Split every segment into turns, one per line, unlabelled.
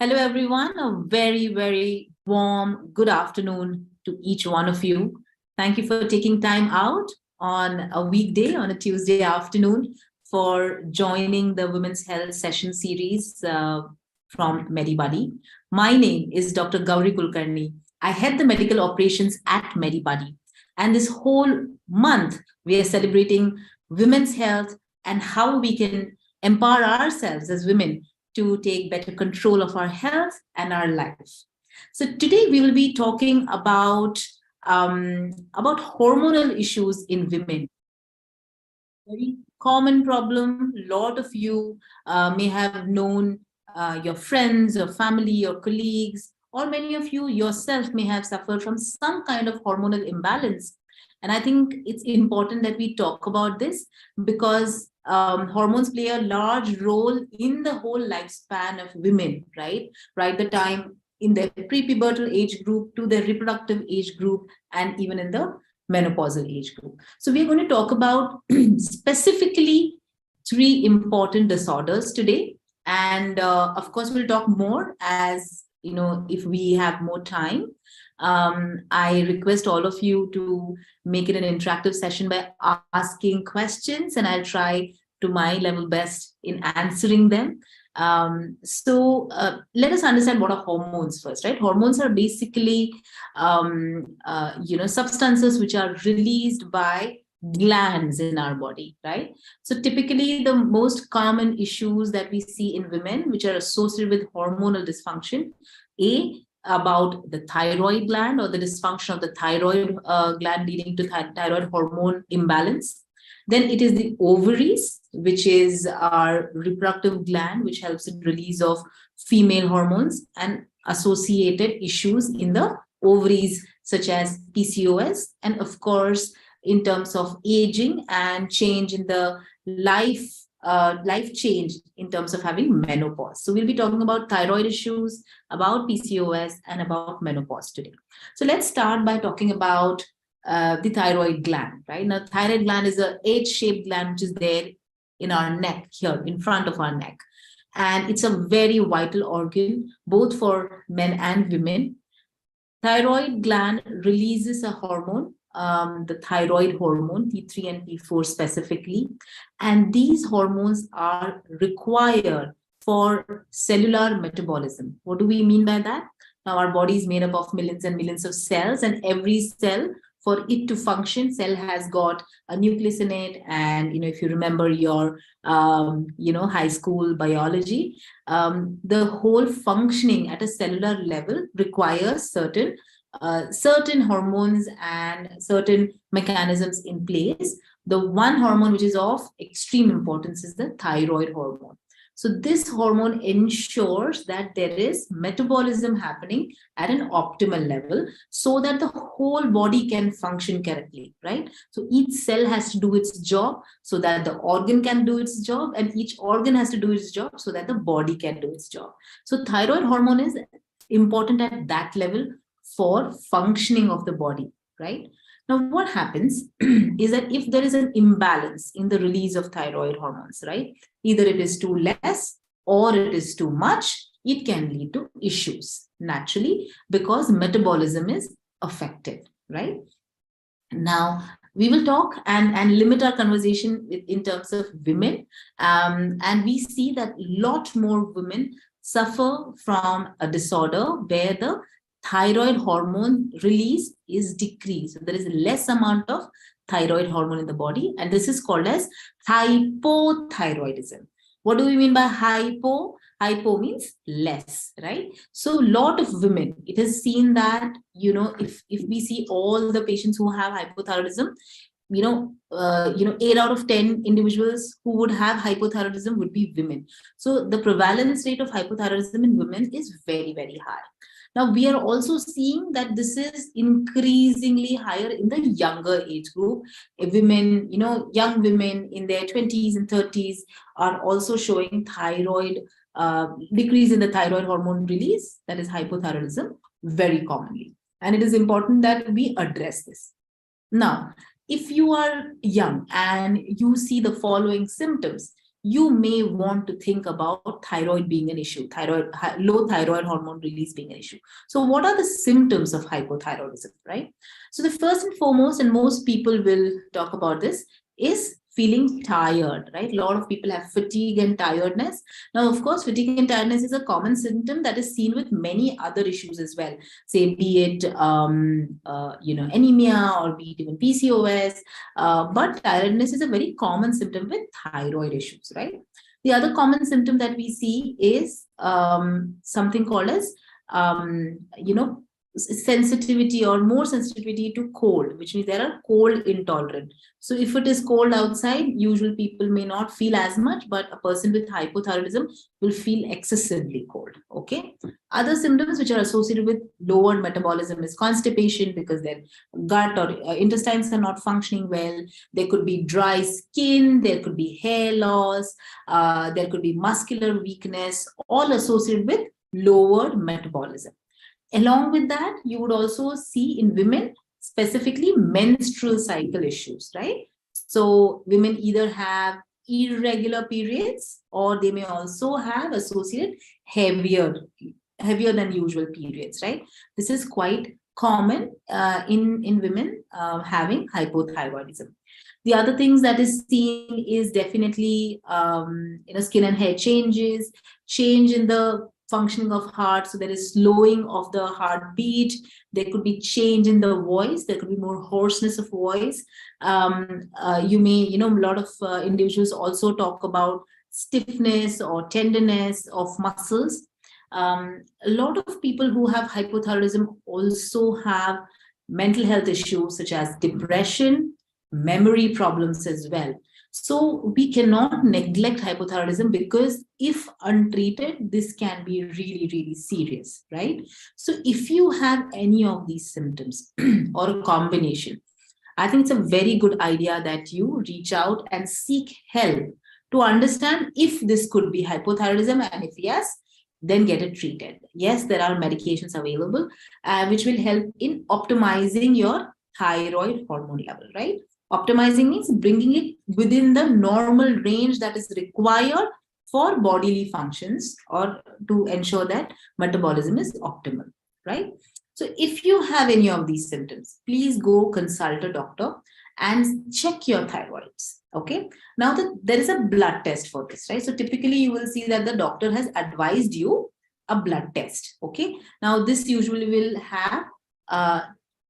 Hello, everyone. A very, very warm good afternoon to each one of you. Thank you for taking time out on a weekday, on a Tuesday afternoon, for joining the Women's Health Session Series from MediBuddy. My name is Dr. Gauri Kulkarni. I head the medical operations at MediBuddy. And this whole month, we are celebrating women's health and how we can empower ourselves as women to take better control of our health and our life. So today we will be talking about hormonal issues in women. Very common problem. A lot of you may have known your friends or family or colleagues, or many of you yourself may have suffered from some kind of hormonal imbalance. And I think it's important that we talk about this because hormones play a large role in the whole lifespan of women, right? Right, the time in their prepubertal age group to their reproductive age group, and even in the menopausal age group. So we're going to talk about specifically 3 important disorders today. And of course, we'll talk more as, if we have more time. I request all of you to make it an interactive session by asking questions, and I'll try to my level best in answering them. So let us understand what are hormones first, right? Hormones are basically, substances which are released by glands in our body, right? So typically the most common issues that we see in women which are associated with hormonal dysfunction, about the thyroid gland or the dysfunction of the thyroid gland leading to thyroid hormone imbalance. Then it is the ovaries, which is our reproductive gland, which helps in release of female hormones and associated issues in the ovaries, such as PCOS. And of course, in terms of aging and change in the life change in terms of having menopause. So we'll be talking about thyroid issues, about PCOS, and about menopause today. So let's start by talking about the thyroid gland, right? Now, thyroid gland is a H-shaped gland which is there in our neck, here in front of our neck. And it's a very vital organ, both for men and women. Thyroid gland releases a hormone, the thyroid hormone, T3 and T4 specifically. And these hormones are required for cellular metabolism. What do we mean by that? Now, our body is made up of millions and millions of cells, and every cell, for it to function, cell has got a nucleus in it. And, if you remember your, high school biology, the whole functioning at a cellular level requires certain hormones and certain mechanisms in place. The one hormone which is of extreme importance is the thyroid hormone. So this hormone ensures that there is metabolism happening at an optimal level so that the whole body can function correctly, right? So each cell has to do its job so that the organ can do its job, and each organ has to do its job so that the body can do its job. So thyroid hormone is important at that level for functioning of the body, right? Now, what happens is that if there is an imbalance in the release of thyroid hormones, right, either it is too less or it is too much, it can lead to issues naturally because metabolism is affected, right? Now, we will talk and limit our conversation in terms of women. And we see that a lot more women suffer from a disorder where the thyroid hormone release is decreased. So there is less amount of thyroid hormone in the body, and this is called as hypothyroidism. What do we mean by hypo? Hypo means less, right? So a lot of women, it is seen that, if we see all the patients who have hypothyroidism, 8 out of 10 individuals who would have hypothyroidism would be women. So the prevalence rate of hypothyroidism in women is very, very high. Now, we are also seeing that this is increasingly higher in the younger age group. Women, young women in their 20s and 30s are also showing thyroid, decrease in the thyroid hormone release, that is hypothyroidism, very commonly. And it is important that we address this. Now, if you are young and you see the following symptoms, you may want to think about thyroid being an issue, low thyroid hormone release being an issue. So what are the symptoms of hypothyroidism, right? So the first and foremost, and most people will talk about this, is feeling tired, right? A lot of people have fatigue and tiredness. Now, of course, fatigue and tiredness is a common symptom that is seen with many other issues as well. Say, be it anemia, or be it even PCOS. But tiredness is a very common symptom with thyroid issues, right? The other common symptom that we see is something called as sensitivity, or more sensitivity to cold, which means they are cold intolerant. So if it is cold outside, usual people may not feel as much, but a person with hypothyroidism will feel excessively cold. Okay. Other symptoms which are associated with lowered metabolism is constipation, because their gut or intestines are not functioning well. There could be dry skin, there could be hair loss, there could be muscular weakness, all associated with lowered metabolism. Along with that, you would also see in women, specifically menstrual cycle issues, right? So women either have irregular periods, or they may also have associated heavier than usual periods, right? This is quite common in women having hypothyroidism. The other things that is seen is definitely skin and hair changes, change in the functioning of heart. So there is slowing of the heartbeat. There could be change in the voice. There could be more hoarseness of voice. You may, a lot of individuals also talk about stiffness or tenderness of muscles. A lot of people who have hypothyroidism also have mental health issues such as depression, memory problems as well. So we cannot neglect hypothyroidism, because if untreated, this can be really, really serious, right? So if you have any of these symptoms or a combination, I think it's a very good idea that you reach out and seek help to understand if this could be hypothyroidism, and if yes, then get it treated. Yes, there are medications available which will help in optimizing your thyroid hormone level, right? Optimizing means bringing it within the normal range that is required for bodily functions, or to ensure that metabolism is optimal, right? So if you have any of these symptoms, please go consult a doctor and check your thyroids. Okay. Now there is a blood test for this, right? So typically you will see that the doctor has advised you a blood test. Okay. Now this usually will have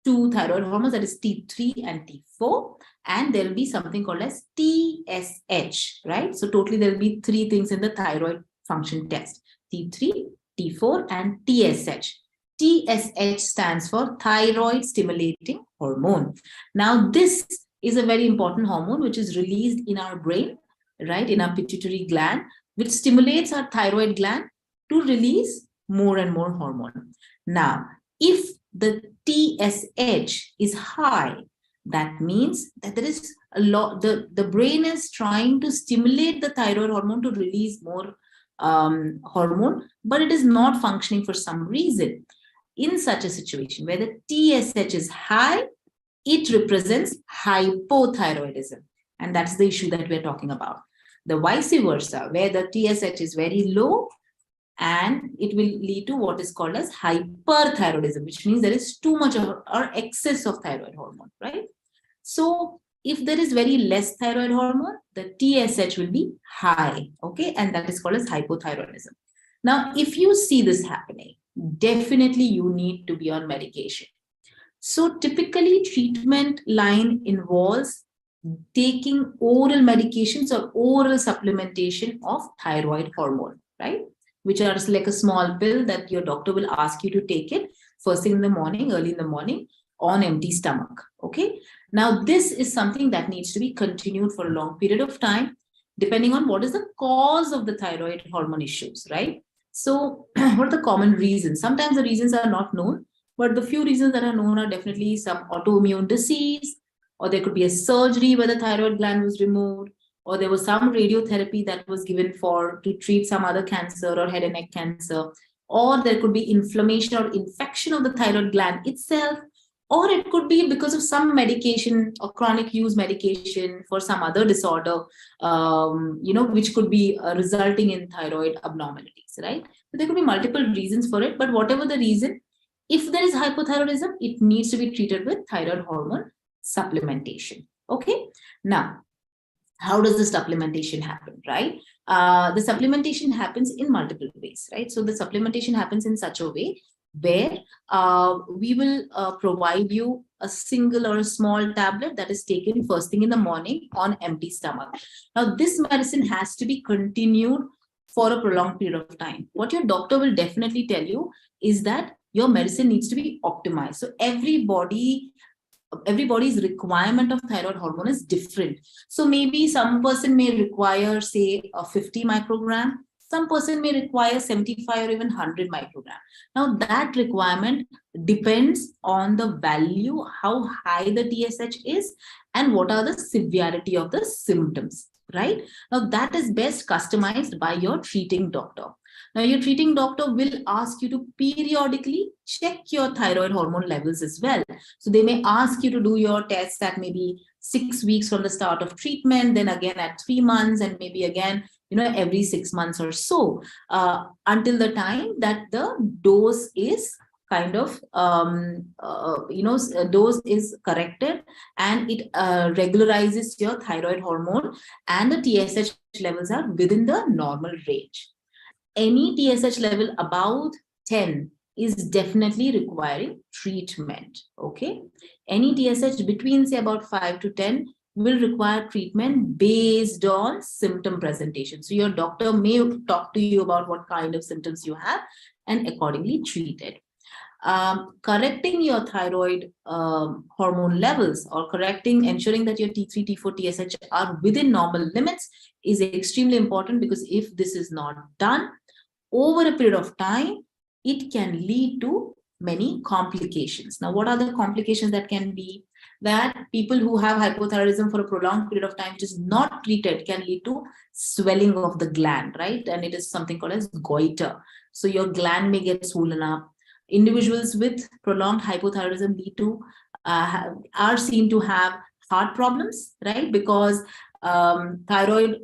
two thyroid hormones, that is T3 and T4, and there will be something called as TSH, right? So totally there will be three things in the thyroid function test: T3, T4, and TSH. TSH stands for thyroid stimulating hormone. Now this is a very important hormone which is released in our brain, right, in our pituitary gland, which stimulates our thyroid gland to release more and more hormone. Now, if the TSH is high, that means that there is a lot, the brain is trying to stimulate the thyroid hormone to release more hormone, but it is not functioning for some reason. In such a situation where the TSH is high, it represents hypothyroidism. And that's the issue that we're talking about. The vice versa, where the TSH is very low, and it will lead to what is called as hyperthyroidism, which means there is too much or excess of thyroid hormone, right? So if there is very less thyroid hormone, the TSH will be high, okay? And that is called as hypothyroidism. Now, if you see this happening, definitely you need to be on medication. So typically treatment line involves taking oral medications or oral supplementation of thyroid hormone, right? Which are like a small pill that your doctor will ask you to take it first thing in the morning, early in the morning, on empty stomach, okay? Now, this is something that needs to be continued for a long period of time, depending on what is the cause of the thyroid hormone issues, right? So what are the common reasons? Sometimes the reasons are not known, but the few reasons that are known are definitely some autoimmune disease, or there could be a surgery where the thyroid gland was removed, or there was some radiotherapy that was given to treat some other cancer or head and neck cancer, or there could be inflammation or infection of the thyroid gland itself, or it could be because of some medication or chronic use medication for some other disorder, which could be resulting in thyroid abnormalities, right? So there could be multiple reasons for it, but whatever the reason, if there is hypothyroidism, it needs to be treated with thyroid hormone supplementation. Okay. Now, how does the supplementation happen, right? The supplementation happens in multiple ways, right? So the supplementation happens in such a way where we will provide you a single or a small tablet that is taken first thing in the morning on empty stomach. Now, this medicine has to be continued for a prolonged period of time. What your doctor will definitely tell you is that your medicine needs to be optimized. So everybody's requirement of thyroid hormone is different. So maybe some person may require, say, a 50 microgram. Some person may require 75 or even 100 microgram. Now, that requirement depends on the value, how high the TSH is, and what are the severity of the symptoms, right? Now, that is best customized by your treating doctor. Now, your treating doctor will ask you to periodically check your thyroid hormone levels as well. So they may ask you to do your tests at maybe 6 weeks from the start of treatment, then again at 3 months, and maybe again, every 6 months or so, until the time that the dose is kind of, dose is corrected, and it regularizes your thyroid hormone, and the TSH levels are within the normal range. Any TSH level above 10 is definitely requiring treatment. Okay. Any TSH between, say, about 5 to 10 will require treatment based on symptom presentation. So your doctor may talk to you about what kind of symptoms you have and accordingly treat it. Correcting your thyroid hormone levels, or ensuring that your T3, T4, TSH are within normal limits is extremely important, because if this is not done over a period of time, it can lead to many complications. Now, what are the complications that can be? That people who have hypothyroidism for a prolonged period of time, which is not treated, can lead to swelling of the gland, right? And it is something called as goiter. So your gland may get swollen up. Individuals with prolonged hypothyroidism are seen to have heart problems, right? Because thyroid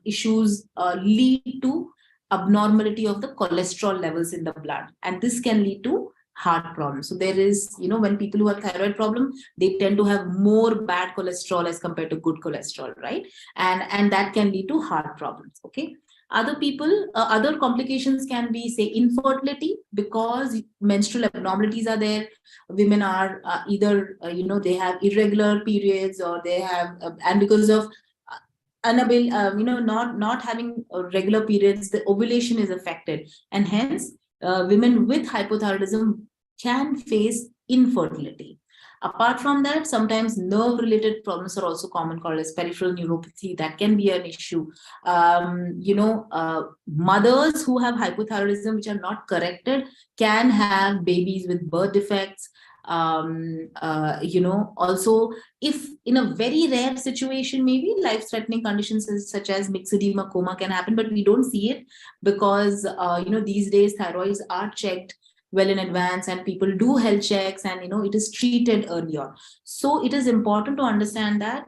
issues lead to abnormality of the cholesterol levels in the blood, and this can lead to heart problems. So there is, when people who have thyroid problem, they tend to have more bad cholesterol as compared to good cholesterol, right? And that can lead to heart problems. Okay. Other complications can be, say, infertility, because menstrual abnormalities are there. Women are either, they have irregular periods, or they have, and because of not having regular periods, the ovulation is affected, and hence women with hypothyroidism can face infertility. Apart from that, sometimes nerve related problems are also common, called as peripheral neuropathy. That can be an issue. Mothers who have hypothyroidism which are not corrected can have babies with birth defects. Also, if in a very rare situation, maybe life-threatening conditions such as myxedema, coma can happen, but we don't see it because, these days thyroids are checked well in advance, and people do health checks, and, it is treated earlier. So it is important to understand that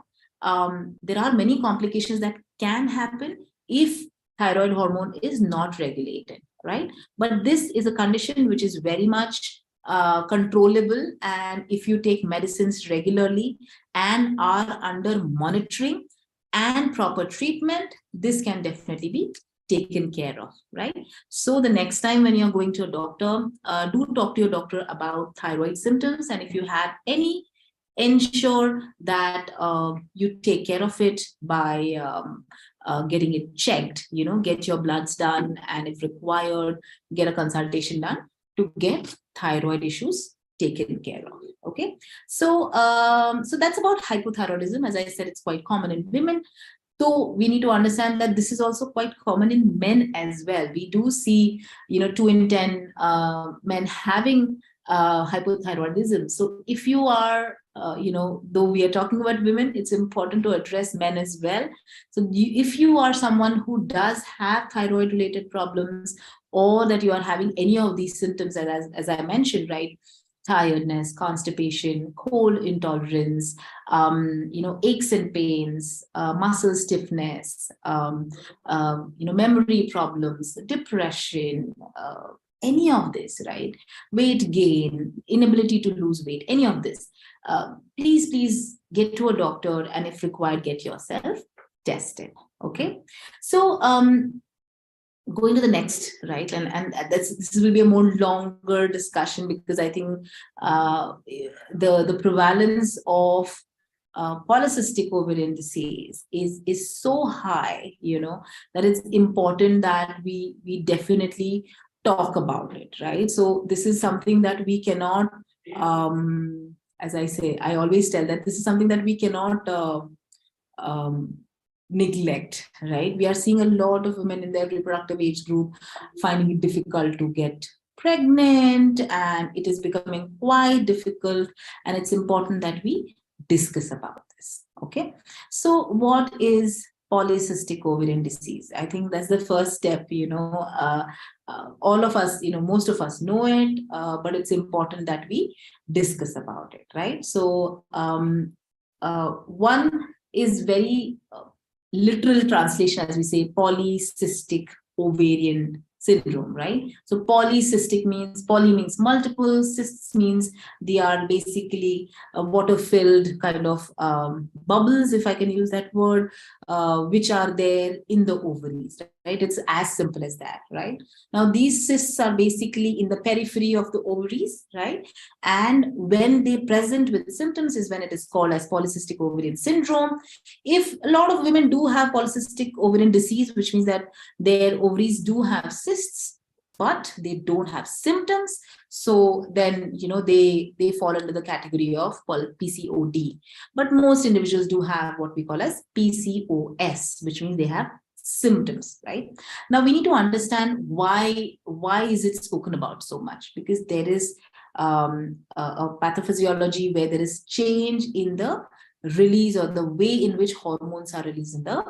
there are many complications that can happen if thyroid hormone is not regulated, right? But this is a condition which is very much controllable, and if you take medicines regularly and are under monitoring and proper treatment, this can definitely be taken care of, right? So the next time when you're going to a doctor, do talk to your doctor about thyroid symptoms, and if you have any, ensure that you take care of it by getting it checked, get your bloods done, and if required, get a consultation done to get thyroid issues taken care of. Okay. So that's about hypothyroidism. As I said, it's quite common in women. So we need to understand that this is also quite common in men as well. We do see, 2 in 10 men having hypothyroidism. So if you are, though we are talking about women, it's important to address men as well. So if you are someone who does have thyroid related problems, or that you are having any of these symptoms, as I mentioned, right? tiredness, constipation, cold intolerance, aches and pains, muscle stiffness, memory problems, depression, any of this, right? Weight gain, inability to lose weight, any of this. Please get to a doctor, and if required, get yourself tested. Okay. So, going to the next, right, and this will be a more longer discussion, because I think the prevalence of polycystic ovarian disease is so high, that it's important that we definitely talk about it, right? So this is something that we cannot, as I always tell that this is something that we cannot neglect, right? We are seeing a lot of women in their reproductive age group finding it difficult to get pregnant, and it is becoming quite difficult, and it's important that we discuss about this. Okay, so what is polycystic ovarian disease? I think that's the first step. All of us, most of us know it, but it's important that we discuss about it, right? So one is very literal translation, as we say, polycystic ovarian syndrome, right? So polycystic means, poly means multiple, cysts means they are basically water-filled kind of bubbles, if I can use that word, which are there in the ovaries, right? It's as simple as that, right? Now, these cysts are basically in the periphery of the ovaries, right? And when they present with symptoms is when it is called as polycystic ovarian syndrome. If a lot of women do have polycystic ovarian disease, which means that their ovaries do have cysts, but they don't have symptoms, so then they fall under the category of PCOD. But most individuals do have what we call as PCOS, which means they have symptoms, right? Now we need to understand why is it spoken about so much, because there is a pathophysiology where there is change in the release or the way in which hormones are released in the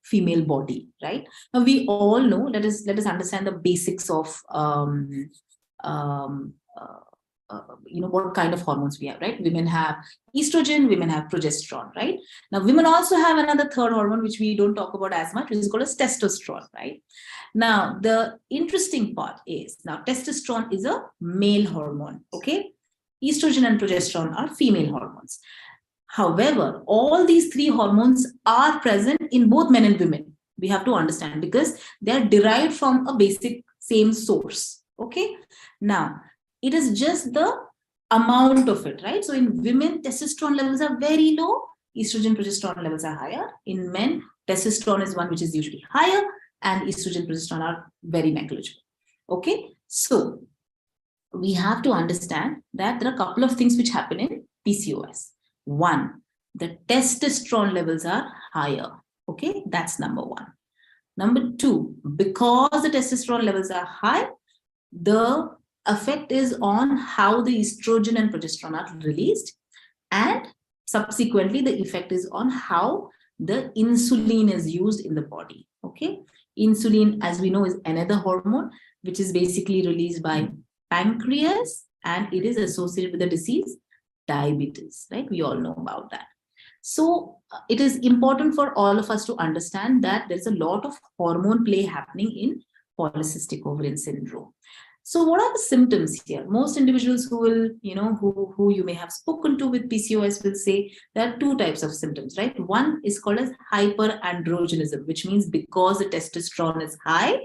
female body, right? Now we all know, let us understand the basics of what kind of hormones we have, right? Women have estrogen, women have progesterone, right? Now women also have another third hormone which we don't talk about as much, which is called as testosterone, right? Now the interesting part is, now testosterone is a male hormone, okay? Estrogen and progesterone are female hormones. However, all these three hormones are present in both men and women. We have to understand, because they are derived from a basic same source, okay? Now, it is just the amount of it, right? So in women, testosterone levels are very low, estrogen, progesterone levels are higher. In men, testosterone is one which is usually higher, and estrogen, progesterone are very negligible, okay? So we have to understand that there are a couple of things which happen in PCOS. One, the testosterone levels are higher, okay? That's number one. Number two, because the testosterone levels are high, the effect is on how the estrogen and progesterone are released, and subsequently the effect is on how the insulin is used in the body, okay? Insulin, as we know, is another hormone which is basically released by pancreas, and it is associated with the disease diabetes, right? We all know about that. So it is important for all of us to understand that there's a lot of hormone play happening in polycystic ovarian syndrome. So what are the symptoms here? Most individuals who will, who you may have spoken to with PCOS will say there are two types of symptoms, right? One is called as hyperandrogenism, which means because the testosterone is high,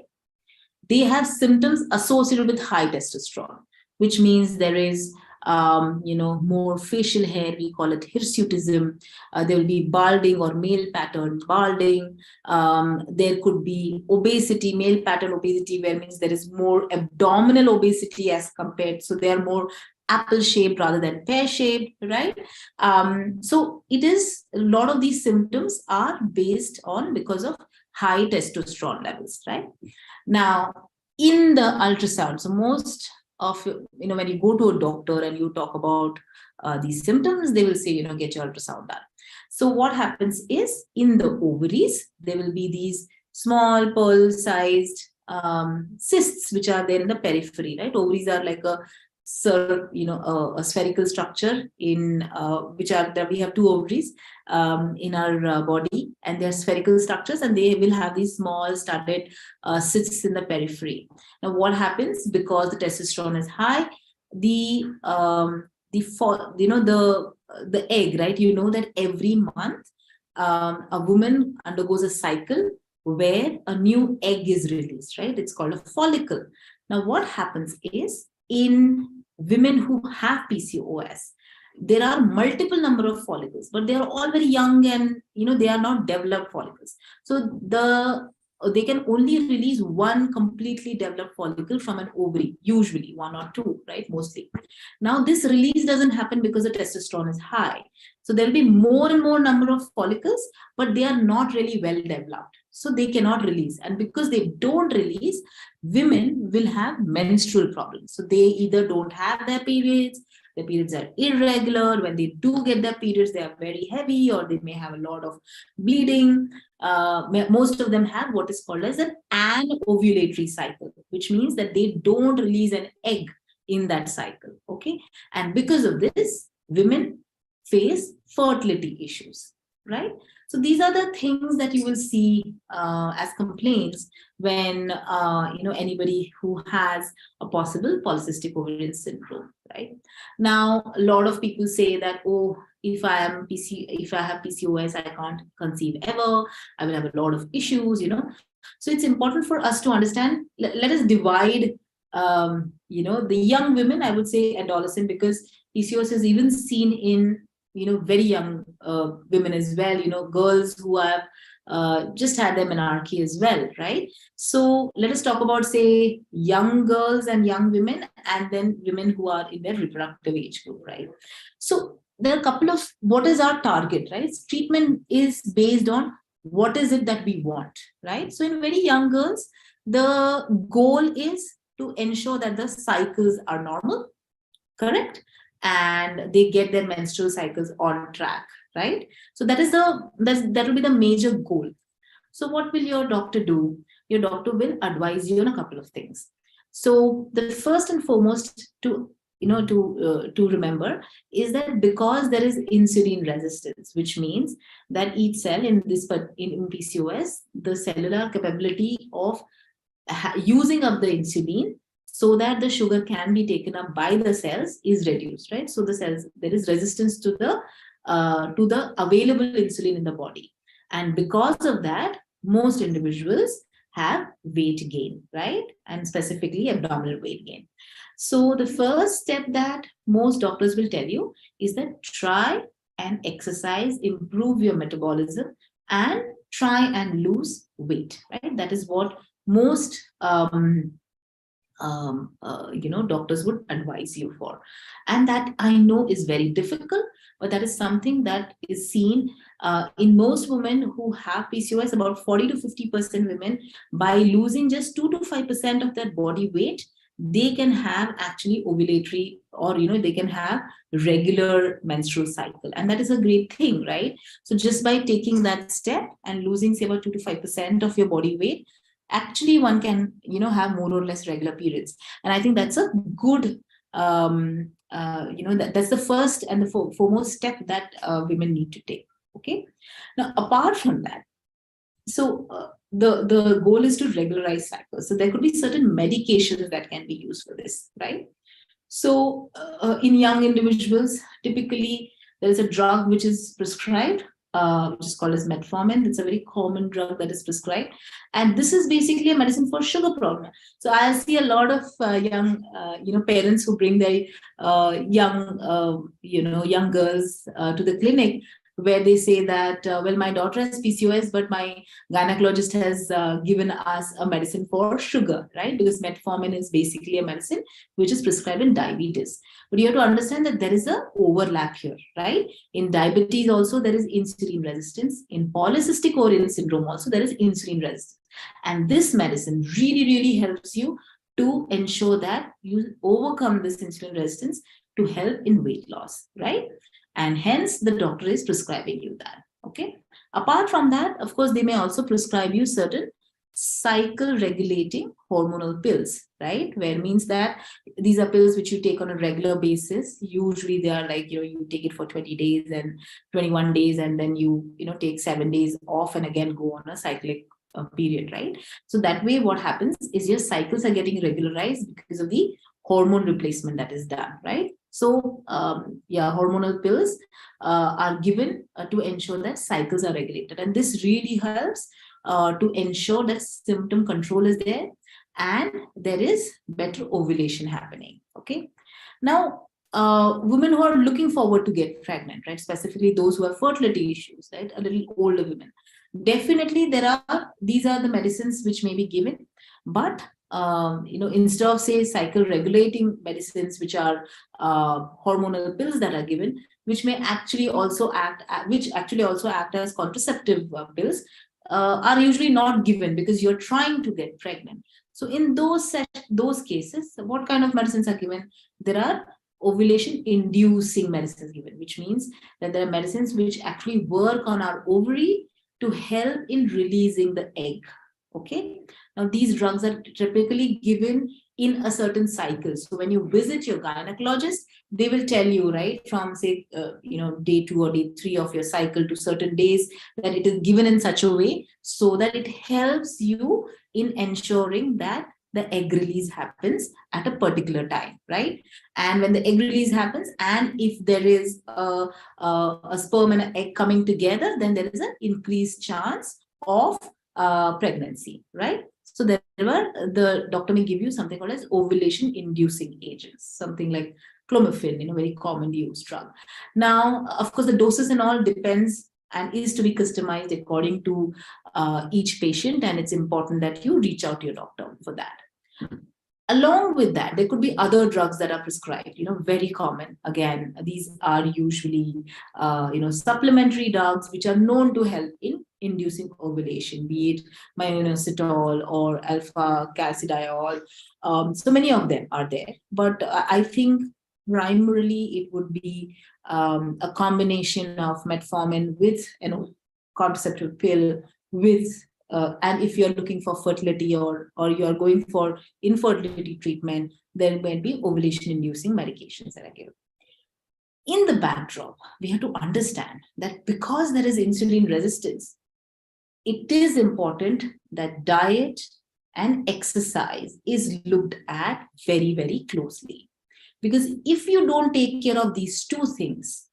they have symptoms associated with high testosterone, which means there is more facial hair, we call it hirsutism. There will be balding or male pattern balding. There could be obesity, male pattern obesity, where means there is more abdominal obesity as compared, so they are more apple shaped rather than pear shaped, right? So it is, a lot of these symptoms are based on because of high testosterone levels, right? Now in the ultrasound, so most of, when you go to a doctor and you talk about these symptoms, they will say, get your ultrasound done. So what happens is, in the ovaries, there will be these small pearl-sized cysts which are there in the periphery, right? Ovaries are like a spherical structure in which are that we have two ovaries in our body, and they're spherical structures, and they will have these small studded cysts in the periphery. Now, what happens because the testosterone is high? The egg, right? You know that every month a woman undergoes a cycle where a new egg is released, right? It's called a follicle. Now, what happens is in women who have PCOS, there are multiple number of follicles, but they are all very young and they are not developed follicles. So they can only release one completely developed follicle from an ovary, usually one or two, right? Mostly. Now, this release doesn't happen because the testosterone is high. So there will be more and more number of follicles, but they are not really well developed. So they cannot release. And because they don't release, women will have menstrual problems. So they either don't have their periods are irregular. When they do get their periods, they are very heavy, or they may have a lot of bleeding. Most of them have what is called as an anovulatory cycle, which means that they don't release an egg in that cycle. Okay. And because of this, women face fertility issues, right? So these are the things that you will see as complaints when anybody who has a possible polycystic ovarian syndrome, right? Now, a lot of people say that, oh, if I have PCOS, I can't conceive ever. I will have a lot of issues, So it's important for us to understand. Let us divide, the young women. I would say adolescent, because PCOS is even seen in very young women as well, girls who have just had their menarche as well, right? So let us talk about, say, young girls and young women, and then women who are in their reproductive age group, right? So there are a couple of, what is our target, right? Treatment is based on what is it that we want, right? So in very young girls, the goal is to ensure that the cycles are normal, correct? And they get their menstrual cycles on track, right? So that will be the major goal. So what will your doctor do? Your doctor will advise you on a couple of things. So the first and foremost to remember is that because there is insulin resistance, which means that each cell in PCOS, the cellular capability of using up the insulin so that the sugar can be taken up by the cells is reduced, right? So there is resistance to the available insulin in the body. And because of that, most individuals have weight gain, right? And specifically abdominal weight gain. So the first step that most doctors will tell you is that try and exercise, improve your metabolism, and try and lose weight, right? That is what most doctors would advise you for. And that I know is very difficult, but that is something that is seen in most women who have PCOS. About 40 to 50% women, by losing just 2 to 5% of their body weight, they can have actually ovulatory, or they can have regular menstrual cycle. And that is a great thing, right? So just by taking that step and losing, say, about 2 to 5% of your body weight, actually one can have more or less regular periods. And I think that's a good that's the first and the foremost step that women need to take. Okay. Now, apart from that, so the goal is to regularize cycles. So there could be certain medications that can be used for this, right? So in young individuals, typically there is a drug which is prescribed, which is called as metformin. It's a very common drug that is prescribed. And this is basically a medicine for sugar problem. So I see a lot of young, parents who bring their young girls to the clinic, where they say that, well, my daughter has PCOS, but my gynecologist has given us a medicine for sugar, right? Because metformin is basically a medicine which is prescribed in diabetes. But you have to understand that there is an overlap here, right? In diabetes also, there is insulin resistance. In polycystic ovarian syndrome also, there is insulin resistance. And this medicine really, really helps you to ensure that you overcome this insulin resistance to help in weight loss, right? And hence the doctor is prescribing you that. Okay. Apart from that, of course, they may also prescribe you certain cycle regulating hormonal pills, right? Where it means that these are pills which you take on a regular basis. Usually they are like, you take it for 20 days and 21 days, and then you take 7 days off and again go on a cyclic period, right? So that way what happens is your cycles are getting regularized because of the hormone replacement that is done, right? So hormonal pills are given to ensure that cycles are regulated, and this really helps to ensure that symptom control is there and there is better ovulation happening. Okay. Now, women who are looking forward to get pregnant, right? Specifically those who have fertility issues, right? A little older women. Definitely these are the medicines which may be given, but instead of say cycle regulating medicines, which are hormonal pills that are given, which actually also act as contraceptive pills, are usually not given because you're trying to get pregnant. So in those cases, what kind of medicines are given? There are ovulation inducing medicines given, which means that there are medicines which actually work on our ovary to help in releasing the egg. Okay. Now these drugs are typically given in a certain cycle. So when you visit your gynecologist, they will tell you, right, from say day 2 or day 3 of your cycle to certain days, that it is given in such a way so that it helps you in ensuring that the egg release happens at a particular time, right? And when the egg release happens, and if there is a sperm and an egg coming together, then there is an increased chance of pregnancy, right? So the doctor may give you something called as ovulation inducing agents, something like clomiphene, very commonly used drug. Now, of course, the doses and all depends and is to be customized according to each patient, and it's important that you reach out to your doctor for that. Along with that, there could be other drugs that are prescribed, very common. Again, these are usually, supplementary drugs which are known to help in inducing ovulation, be it minoxidil or alpha calcidiol. So many of them are there. But I think primarily it would be a combination of metformin with contraceptive pill with and if you're looking for fertility or you're going for infertility treatment, there might be ovulation inducing medications that are given. In the backdrop, we have to understand that because there is insulin resistance, it is important that diet and exercise is looked at very, very closely. Because if you don't take care of these two things,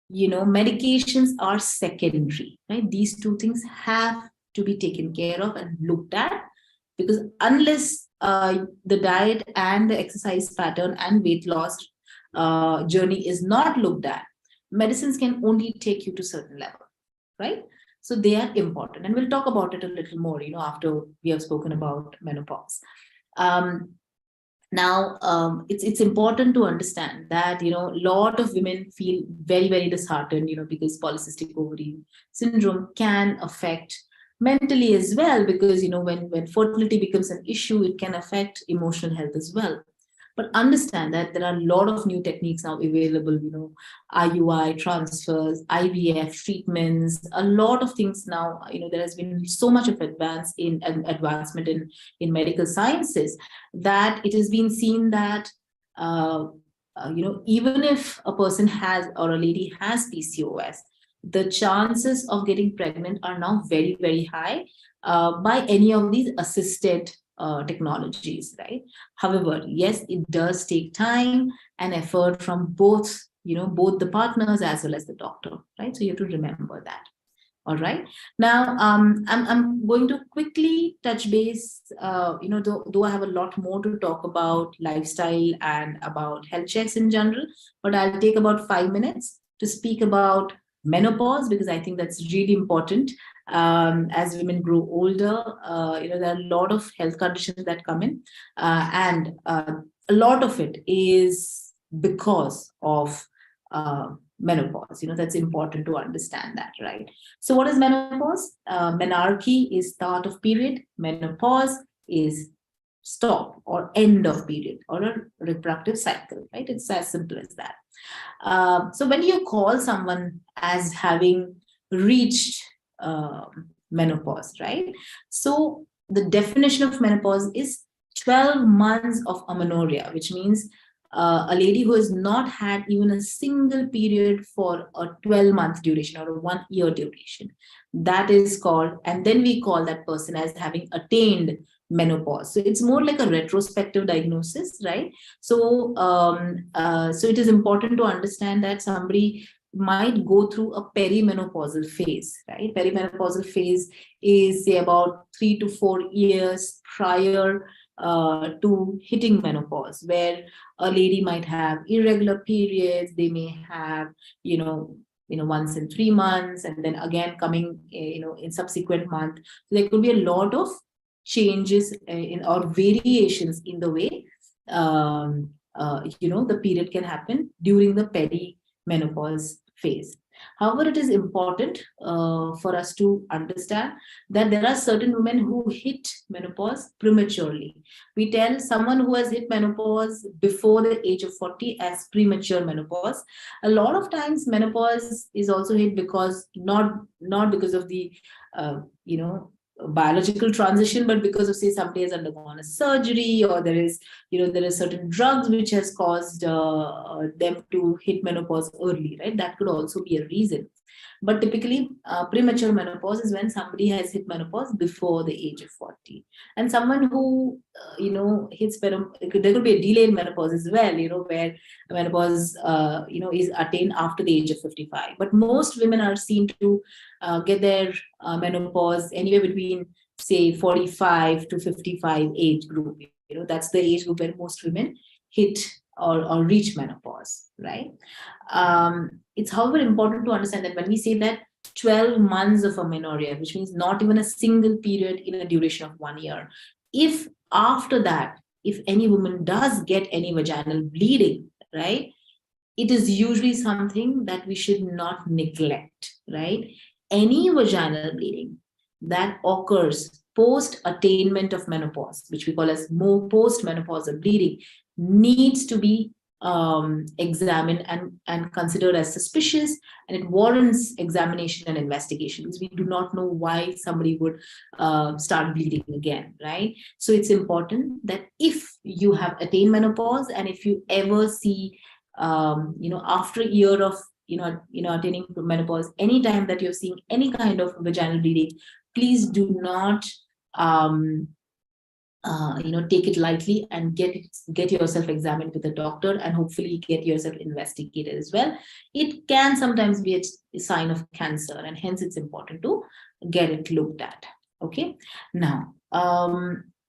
medications are secondary, right? These two things have to be taken care of and looked at, because unless the diet and the exercise pattern and weight loss journey is not looked at, medicines can only take you to a certain level, right? So they are important, and we'll talk about it a little more, after we have spoken about menopause. Now, it's important to understand that, a lot of women feel very, very disheartened, because polycystic ovary syndrome can affect mentally as well, because, when fertility becomes an issue, it can affect emotional health as well. But understand that there are a lot of new techniques now available, IUI transfers, IVF treatments, a lot of things now. There has been so much of advancement in medical sciences that it has been seen that, even if a person has, or a lady has PCOS, the chances of getting pregnant are now very, very high by any of these assisted technologies, right? However, yes, it does take time and effort from both the partners as well as the doctor, right? So you have to remember that. All right. Now, I'm going to quickly touch base, though I have a lot more to talk about lifestyle and about health checks in general, but I'll take about 5 minutes to speak about menopause, because I think that's really important. As women grow older, there are a lot of health conditions that come in, and a lot of it is because of menopause. That's important to understand that, right? So what is menopause? Menarche is start of period. Menopause is stop or end of period or a reproductive cycle, right? It's as simple as that. So when you call someone as having reached menopause, right? So the definition of menopause is 12 months of amenorrhea, which means a lady who has not had even a single period for a 12-month duration or a 1 year duration. That is called, and then we call that person as having attained menopause. So it's more like a retrospective diagnosis, right? So it is important to understand that somebody might go through a perimenopausal phase, right? Perimenopausal phase is say about 3 to 4 years prior to hitting menopause, where a lady might have irregular periods. They may have, once in 3 months, and then again coming, in subsequent month. So there could be a lot of changes in or variations in the way the period can happen during the perimenopause phase. However, it is important for us to understand that there are certain women who hit menopause prematurely. We tell someone who has hit menopause before the age of 40 as premature menopause. A lot of times menopause is also hit because not because of the biological transition, but because of, say, somebody has undergone a surgery, or there is certain drugs which has caused them to hit menopause early, right? That could also be a reason. But typically, premature menopause is when somebody has hit menopause before the age of 40. And someone who, hits menopause, there could be a delay in menopause as well, where menopause, is attained after the age of 55. But most women are seen to get their menopause anywhere between, say, 45 to 55 age group. That's the age group where most women hit or reach menopause, right? It's, however, important to understand that when we say that 12 months of amenorrhea, which means not even a single period in a duration of 1 year, if after that, if any woman does get any vaginal bleeding, right, it is usually something that we should not neglect, right? Any vaginal bleeding that occurs post attainment of menopause, which we call as post-menopausal bleeding, needs to be examined and considered as suspicious, and it warrants examination and investigation, because we do not know why somebody would start bleeding again, right? So it's important that if you have attained menopause, and if you ever see, after a year of attaining menopause, anytime that you're seeing any kind of vaginal bleeding, please do not take it lightly, and get yourself examined with a doctor, and hopefully get yourself investigated as well. It can sometimes be a sign of cancer, and hence it's important to get it looked at. Okay. Now,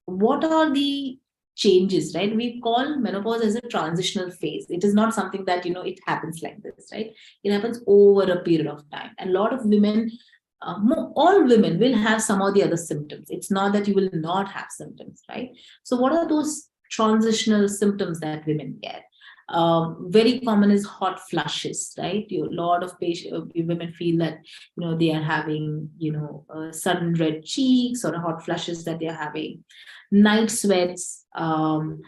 what are the changes, right? We call menopause as a transitional phase. It is not something that, it happens like this, right? It happens over a period of time. And a lot of women, all women will have some or the other symptoms. It's not that you will not have symptoms, right? So what are those transitional symptoms that women get? Very common is hot flushes, right? A lot of women feel that, they are having, sudden red cheeks, or hot flushes that they are having. Night sweats, vaginal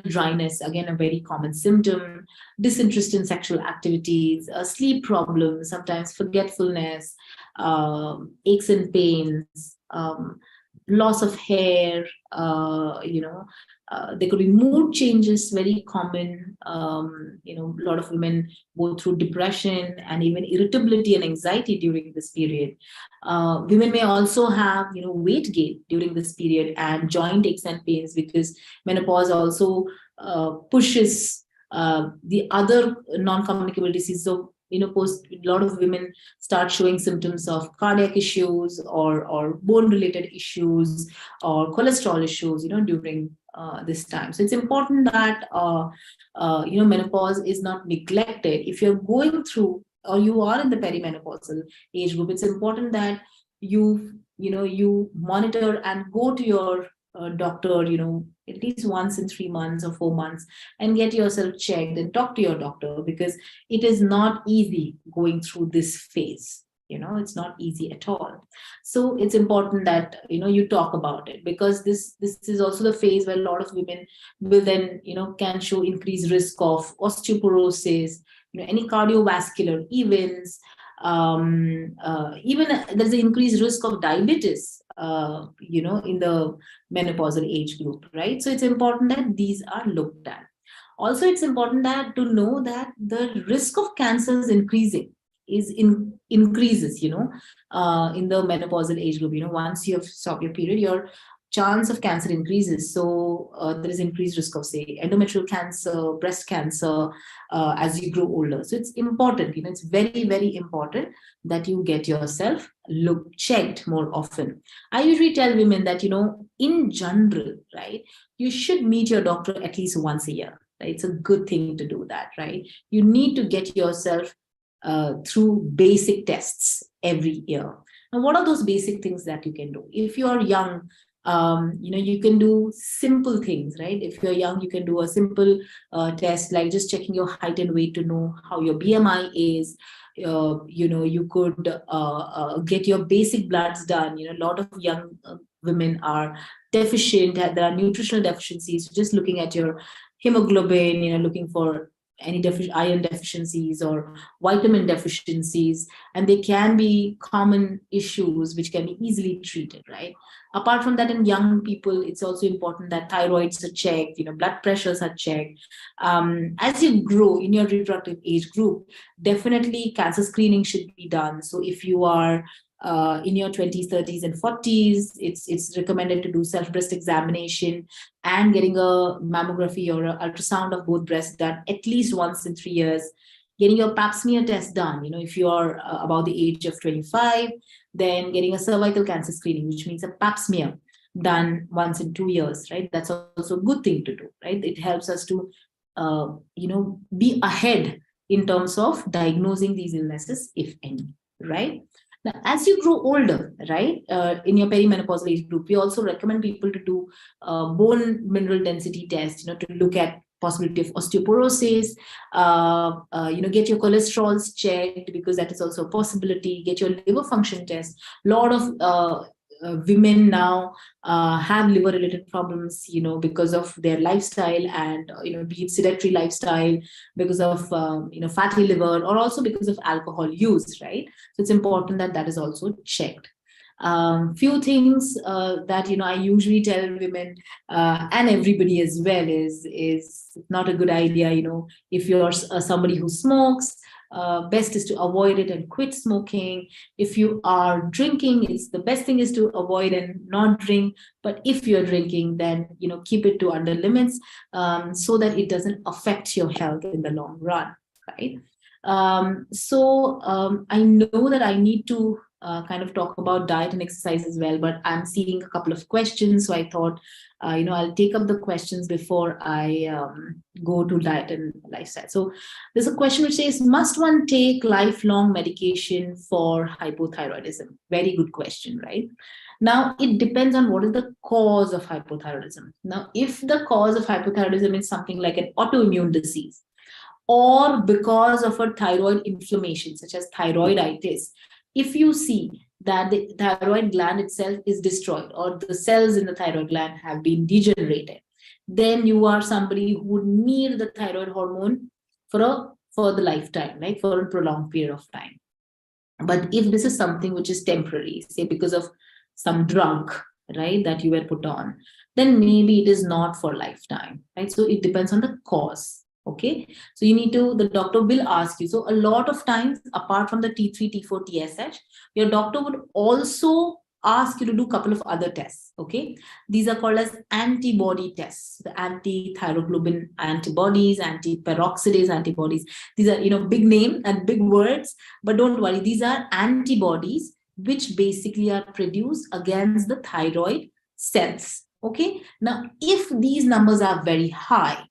dryness, again, a very common symptom. Disinterest in sexual activities, sleep problems, sometimes forgetfulness, aches and pains, loss of hair, there could be mood changes, very common. A lot of women go through depression and even irritability and anxiety during this period. Women may also have, weight gain during this period, and joint aches and pains, because menopause also pushes the other non-communicable diseases. So, a lot of women start showing symptoms of cardiac issues, or bone-related issues, or cholesterol issues, during this time. So it's important that menopause is not neglected. If you're going through, or you are in the perimenopausal age group, it's important that you monitor and go to your doctor, at least once in 3 months or 4 months, and get yourself checked and talk to your doctor, because it is not easy going through this phase. It's not easy at all. So it's important that, you talk about it, because this is also the phase where a lot of women will then, can show increased risk of osteoporosis, any cardiovascular events, even there's an increased risk of diabetes in the menopausal age group, right? So it's important that these are looked at. Also, it's important that to know that the risk of cancer is increasing, increases, in the menopausal age group. Once you have stopped your period, your chance of cancer increases. So there is increased risk of, say, endometrial cancer, breast cancer, as you grow older. So it's important, it's very, very important that you get yourself checked more often. I usually tell women that, in general, right, you should meet your doctor at least once a year. Right? It's a good thing to do that, right? You need to get yourself through basic tests every year. Now, what are those basic things that you can do? If you're young, you can do simple things, right? If you're young, you can do a simple test like just checking your height and weight to know how your BMI is. You could get your basic bloods done. A lot of young women are deficient. There are nutritional deficiencies. Just looking at your hemoglobin, looking for any iron deficiencies or vitamin deficiencies, and they can be common issues which can be easily treated, right? Apart from that, in young people, it's also important that thyroids are checked, blood pressures are checked. As you grow in your reproductive age group, definitely cancer screening should be done. So if you are in your 20s, 30s, and 40s, it's recommended to do self-breast examination and getting a mammography or an ultrasound of both breasts done at least once in 3 years. Getting your pap smear test done, if you are about the age of 25, then getting a cervical cancer screening, which means a pap smear done once in 2 years, right? That's also a good thing to do, right? It helps us to, be ahead in terms of diagnosing these illnesses, if any, right? Now, as you grow older, right, in your perimenopausal age group, we also recommend people to do bone mineral density test, to look at possibility of osteoporosis, get your cholesterols checked because that is also a possibility. Get your liver function test. A lot of women now have liver related problems, because of their lifestyle and, be it sedentary lifestyle, because of, fatty liver, or also because of alcohol use, right? So it's important that that is also checked. Few things that I usually tell women and everybody as well is not a good idea. If you're somebody who smokes, best is to avoid it and quit smoking. If you are drinking, it's the best thing is to avoid and not drink. But if you're drinking, then keep it to under limits, so that it doesn't affect your health in the long run, right? I know that I need to kind of talk about diet and exercise as well, but I'm seeing a couple of questions. So I thought, I'll take up the questions before I go to diet and lifestyle. So there's a question which says, must one take lifelong medication for hypothyroidism? Very good question, right? Now, it depends on what is the cause of hypothyroidism. Now, if the cause of hypothyroidism is something like an autoimmune disease, or because of a thyroid inflammation, such as thyroiditis, if you see that the thyroid gland itself is destroyed or the cells in the thyroid gland have been degenerated, then you are somebody who would need the thyroid hormone for the lifetime, like for a prolonged period of time. But if this is something which is temporary, say because of some drug, right, that you were put on, then maybe it is not for lifetime, right? So it depends on the cause. Okay, so the doctor will ask you. So a lot of times, apart from the T3, T4, TSH, your doctor would also ask you to do a couple of other tests. Okay, these are called as antibody tests, the anti-thyroglobulin antibodies, anti-peroxidase antibodies. These are, big name and big words, but don't worry, these are antibodies which basically are produced against the thyroid cells. Okay, now if these numbers are very high,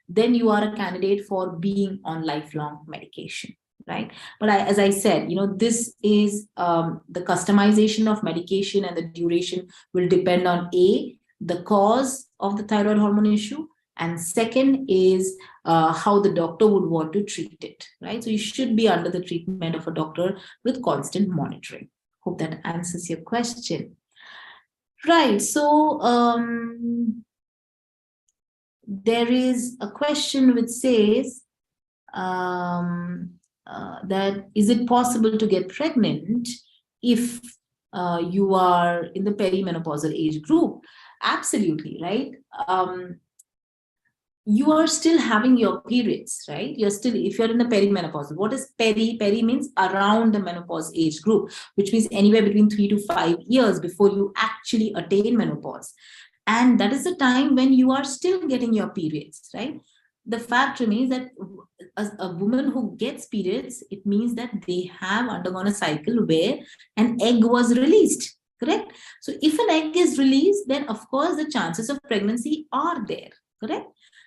then you are a candidate for being on lifelong medication, right? But as I said, this is the customization of medication, and the duration will depend on the cause of the thyroid hormone issue, and second is how the doctor would want to treat it, right? So you should be under the treatment of a doctor with constant monitoring. Hope that answers your question. Right, so there is a question which says that is it possible to get pregnant if you are in the perimenopausal age group. Absolutely, right? You are still having your periods, right? You're still, if you're in the perimenopause, what is peri? Peri means around the menopause age group, which means anywhere between 3 to 5 years before you actually attain menopause. And that is the time when you are still getting your periods, right? The fact remains that a woman who gets periods, it means that they have undergone a cycle where an egg was released, correct? So if an egg is released, then of course the chances of pregnancy are there, correct?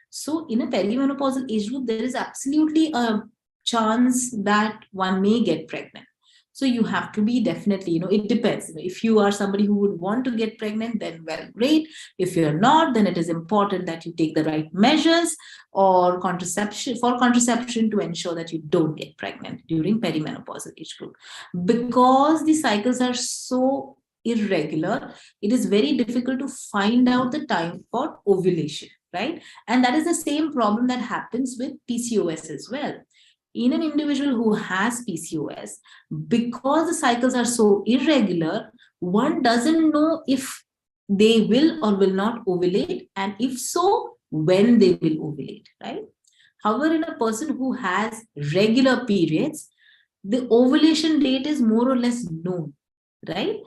So in a perimenopausal age group, there is absolutely a chance that one may get pregnant. So you have to be definitely, it depends. If you are somebody who would want to get pregnant, then well, great. If you're not, then it is important that you take the right measures or contraception to ensure that you don't get pregnant during perimenopausal age group. Because the cycles are so irregular, it is very difficult to find out the time for ovulation, right? And that is the same problem that happens with PCOS as well. In an individual who has PCOS, because the cycles are so irregular, one doesn't know if they will or will not ovulate, and if so, when they will ovulate, right? However, in a person who has regular periods, the ovulation date is more or less known, right?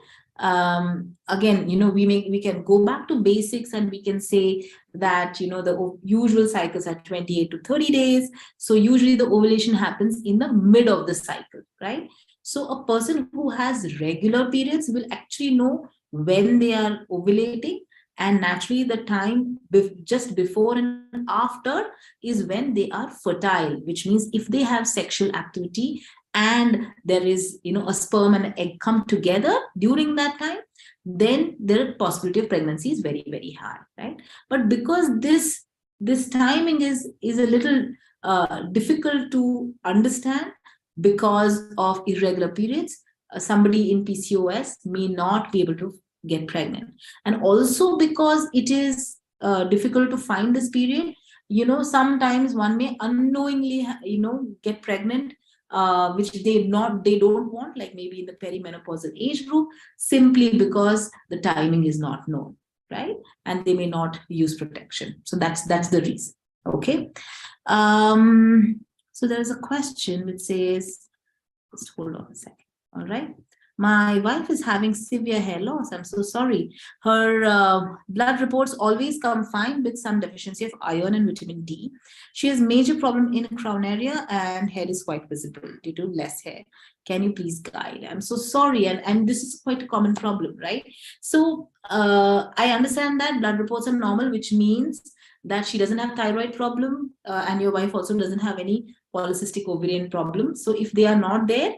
Again, we can go back to basics and we can say that the usual cycles are 28 to 30 days. So usually the ovulation happens in the mid of the cycle, right? So a person who has regular periods will actually know when they are ovulating, and naturally the time just before and after is when they are fertile, which means if they have sexual activity and there is a sperm and egg come together during that time, then the possibility of pregnancy is very, very high, right? But because this timing is a little difficult to understand because of irregular periods, somebody in PCOS may not be able to get pregnant. And also because it is difficult to find this period, sometimes one may unknowingly get pregnant, which they don't want, like maybe in the perimenopausal age group, simply because the timing is not known, right? And they may not use protection. So that's the reason. Okay. So there's a question which says, just hold on a second. All right. My wife is having severe hair loss. I'm so sorry. Her blood reports always come fine with some deficiency of iron and vitamin D. She has major problem in crown area and hair is quite visible due to less hair. Can you please guide? I'm so sorry. And this is quite a common problem, right? So I understand that blood reports are normal, which means that she doesn't have thyroid problem, and your wife also doesn't have any polycystic ovarian problem. So if they are not there,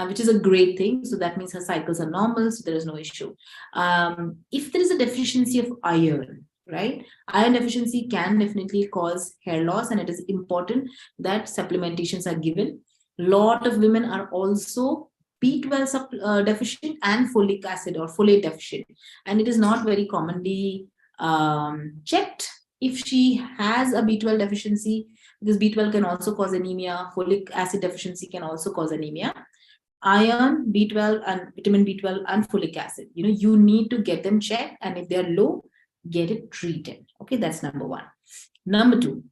which is a great thing, so that means her cycles are normal, so there is no issue. If there is a deficiency of iron, right? Iron deficiency can definitely cause hair loss, and it is important that supplementations are given. A lot of women are also B12 deficient and folic acid or folate deficient, and it is not very commonly checked if she has a B12 deficiency, because B12 can also cause anemia. Folic acid deficiency can also cause anemia. Iron, B12, and vitamin B12 and folic acid, you need to get them checked, and if they're low, get it treated. Okay, that's number one. Number two,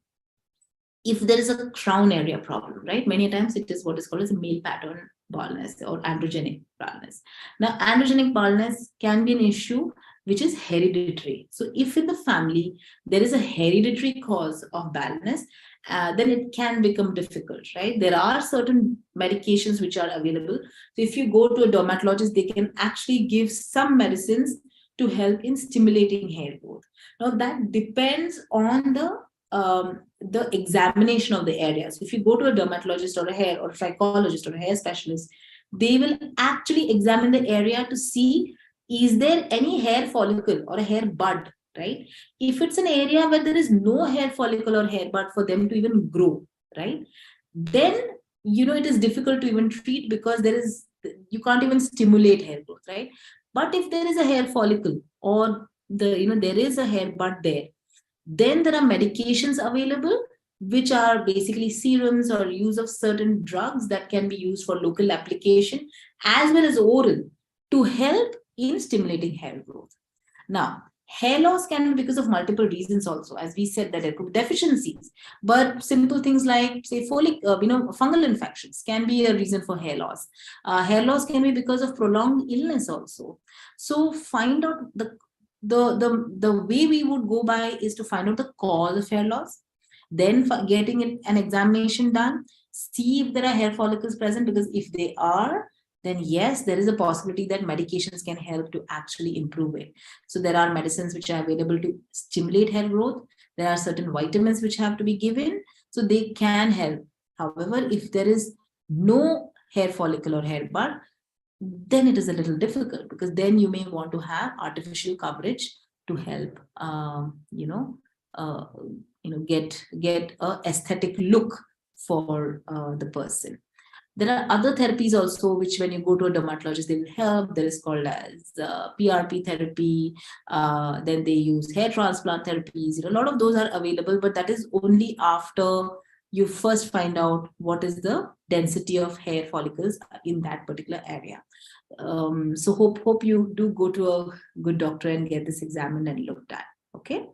if there is a crown area problem, right? Many times it is what is called as a male pattern baldness or androgenic baldness. Now, androgenic baldness can be an issue which is hereditary. So if in the family there is a hereditary cause of baldness, then it can become difficult, right? There are certain medications which are available. So if you go to a dermatologist, they can actually give some medicines to help in stimulating hair growth. Now that depends on the examination of the area. So if you go to a dermatologist or a hair or a trichologist or a hair specialist, they will actually examine the area to see, is there any hair follicle or a hair bud, right? If it's an area where there is no hair follicle or hair bud for them to even grow, right, then it is difficult to even treat, because you can't even stimulate hair growth, right? But if there is a hair follicle or there is a hair bud there, then there are medications available which are basically serums or use of certain drugs that can be used for local application as well as oral, to help in stimulating hair growth. Now, hair loss can be because of multiple reasons also. As we said, that there could be deficiencies, but simple things like, say, fungal infections can be a reason for hair loss. Hair loss can be because of prolonged illness also. So find out the way we would go by is to find out the cause of hair loss, then getting an examination done, see if there are hair follicles present, because if they are, then yes, there is a possibility that medications can help to actually improve it. So there are medicines which are available to stimulate hair growth. There are certain vitamins which have to be given, so they can help. However, if there is no hair follicle or hair bud, then it is a little difficult, because then you may want to have artificial coverage to help, uh, get a aesthetic look for the person. There are other therapies also, which when you go to a dermatologist, they will help. There is called as PRP therapy. Then they use hair transplant therapies. A lot of those are available, but that is only after you first find out what is the density of hair follicles in that particular area. So hope you do go to a good doctor and get this examined and looked at. Okay.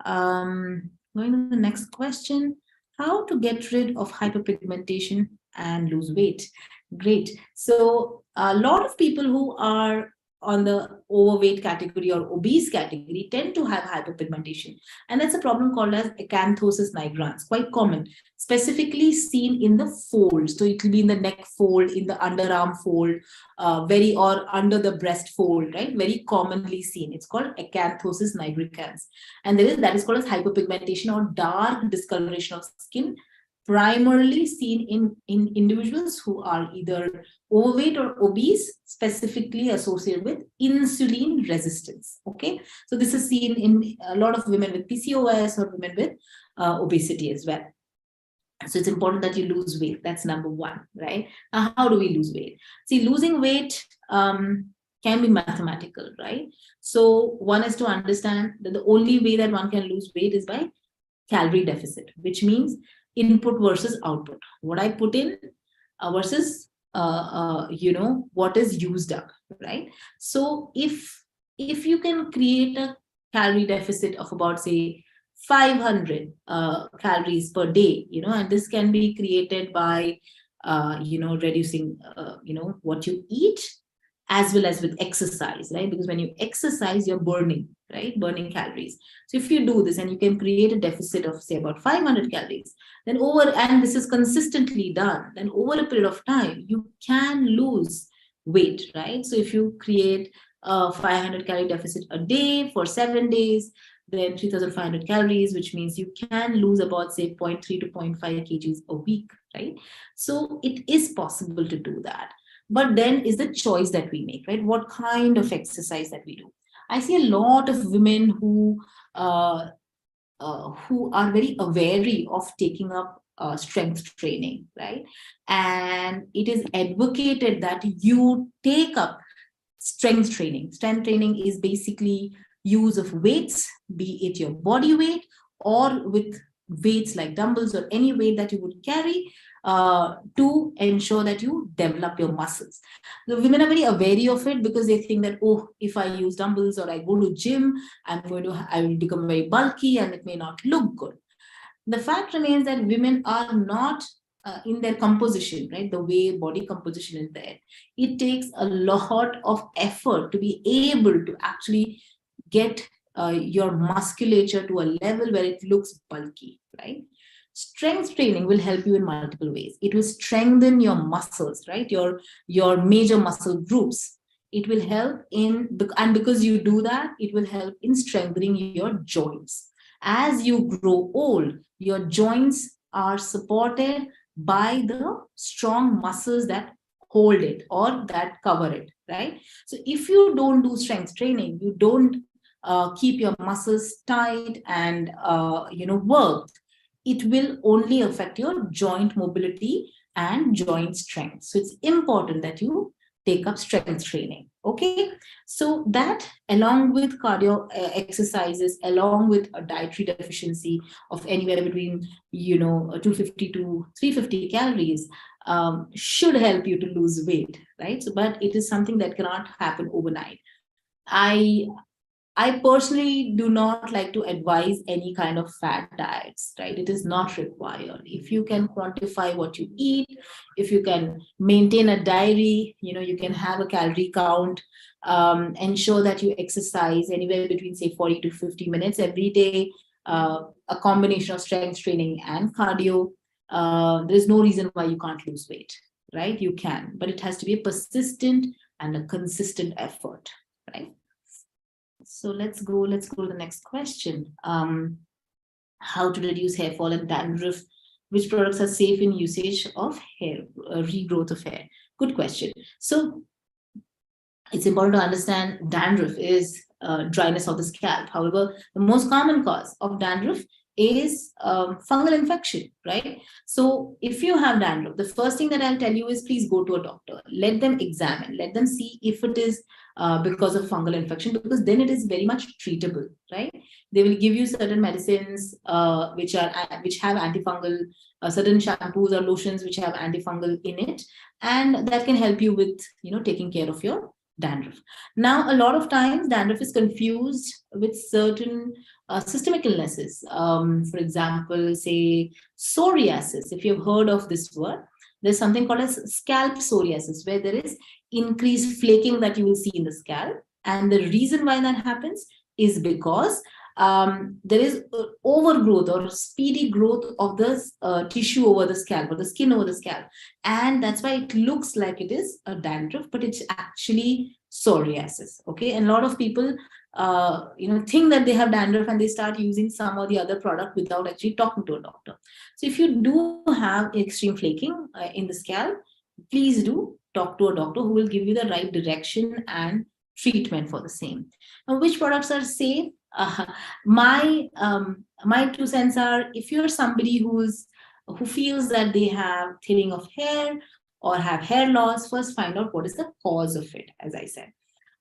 Going to the next question: how to get rid of hyperpigmentation and lose weight? Great. So a lot of people who are on the overweight category or obese category tend to have hyperpigmentation, and that's a problem called as acanthosis nigrans, quite common, specifically seen in the folds. So it will be in the neck fold, in the underarm fold, or under the breast fold, right? Very commonly seen. It's called acanthosis nigricans, and that is called as hyperpigmentation or dark discoloration of skin, primarily seen in individuals who are either overweight or obese, specifically associated with insulin resistance. Okay, so this is seen in a lot of women with PCOS or women with obesity as well. So it's important that you lose weight. That's number one, right? Now, how do we lose weight? See, losing weight can be mathematical, right? So one is to understand that the only way that one can lose weight is by calorie deficit, which means input versus output. What I put in versus what is used up, right? So if you can create a calorie deficit of about, say, 500 calories per day, and this can be created by reducing what you eat, as well as with exercise, right? Because when you exercise, you're burning calories. So if you do this and you can create a deficit of, say, about 500 calories, then and this is consistently done, then over a period of time, you can lose weight, right? So if you create a 500 calorie deficit a day for 7 days, then 3,500 calories, which means you can lose about, say, 0.3 to 0.5 kgs a week, right? So it is possible to do that. But then is the choice that we make, right? What kind of exercise that we do. I see a lot of women who are very wary of taking up strength training, right? And it is advocated that you take up strength training. Strength training is basically use of weights, be it your body weight or with weights like dumbbells or any weight that you would carry, to ensure that you develop your muscles. The women are very wary of it because they think that, oh, if I use dumbbells or I go to gym, I will become very bulky and it may not look good. The fact remains that women are not in their composition, right? The way body composition is there. It takes a lot of effort to be able to actually get your musculature to a level where it looks bulky, right? Strength training will help you in multiple ways. It will strengthen your muscles, right? Your major muscle groups. It will help and because you do that, it will help in strengthening your joints. As you grow old, your joints are supported by the strong muscles that hold it or that cover it, right? So if you don't do strength training, you don't keep your muscles tight and worked, it will only affect your joint mobility and joint strength. So it's important that you take up strength training. Okay, so that along with cardio exercises, along with a dietary deficiency of anywhere between 250 to 350 calories, should help you to lose weight, right? So, but it is something that cannot happen overnight. I I personally do not like to advise any kind of fat diets, right? It is not required. If you can quantify what you eat, if you can maintain a diary, you can have a calorie count, ensure that you exercise anywhere between, say, 40 to 50 minutes every day, a combination of strength training and cardio. There's no reason why you can't lose weight, right? You can, but it has to be a persistent and a consistent effort, right? So let's go to the next question. How to reduce hair fall and dandruff? Which products are safe in usage of hair, regrowth of hair? Good question. So it's important to understand dandruff is dryness of the scalp. However, the most common cause of dandruff is fungal infection, right? So if you have dandruff, the first thing that I'll tell you is please go to a doctor. Let them examine, let them see if it is because of fungal infection, because then it is very much treatable, right? They will give you certain medicines which have antifungal, certain shampoos or lotions which have antifungal in it, and that can help you with taking care of your dandruff. Now, a lot of times dandruff is confused with certain systemic illnesses. For example, say psoriasis. If you've heard of this word, there's something called as scalp psoriasis, where there is increased flaking that you will see in the scalp. And the reason why that happens is because there is overgrowth or speedy growth of the tissue over the scalp or the skin over the scalp. And that's why it looks like it is a dandruff, but it's actually psoriasis. Okay. And a lot of people, think that they have dandruff and they start using some or the other product without actually talking to a doctor. So if you do have extreme flaking in the scalp, please do talk to a doctor who will give you the right direction and treatment for the same. Now, which products are safe? My 2 cents are, if you're somebody who feels that they have thinning of hair or have hair loss, first find out what is the cause of it, as I said.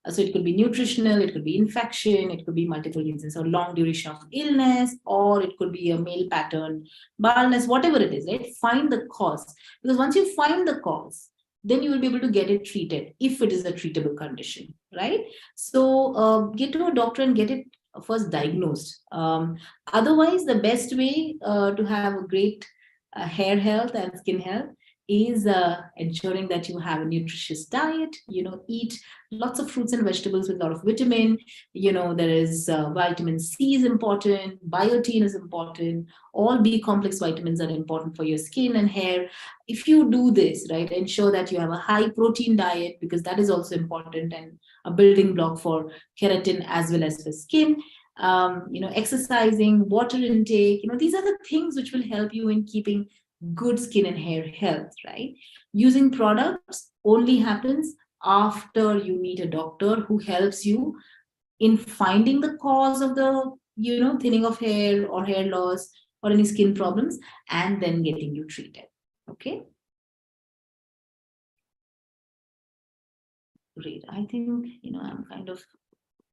So it could be nutritional, it could be infection, it could be multiple reasons or long duration of illness, or it could be a male pattern baldness, whatever it is, right? Find the cause. Because once you find the cause, then you will be able to get it treated if it is a treatable condition, right? So get to a doctor and get it first diagnosed. Otherwise, the best way to have a great hair health and skin health is ensuring that you have a nutritious diet, eat lots of fruits and vegetables with a lot of vitamin. There is vitamin C is important, biotin is important, all B complex vitamins are important for your skin and hair. If you do this, right, ensure that you have a high protein diet, because that is also important and a building block for keratin as well as for skin. Exercising, water intake, these are the things which will help you in keeping good skin and hair health, right? Using products only happens after you meet a doctor who helps you in finding the cause of the, thinning of hair or hair loss or any skin problems, and then getting you treated. Okay. Great. I think, I'm kind of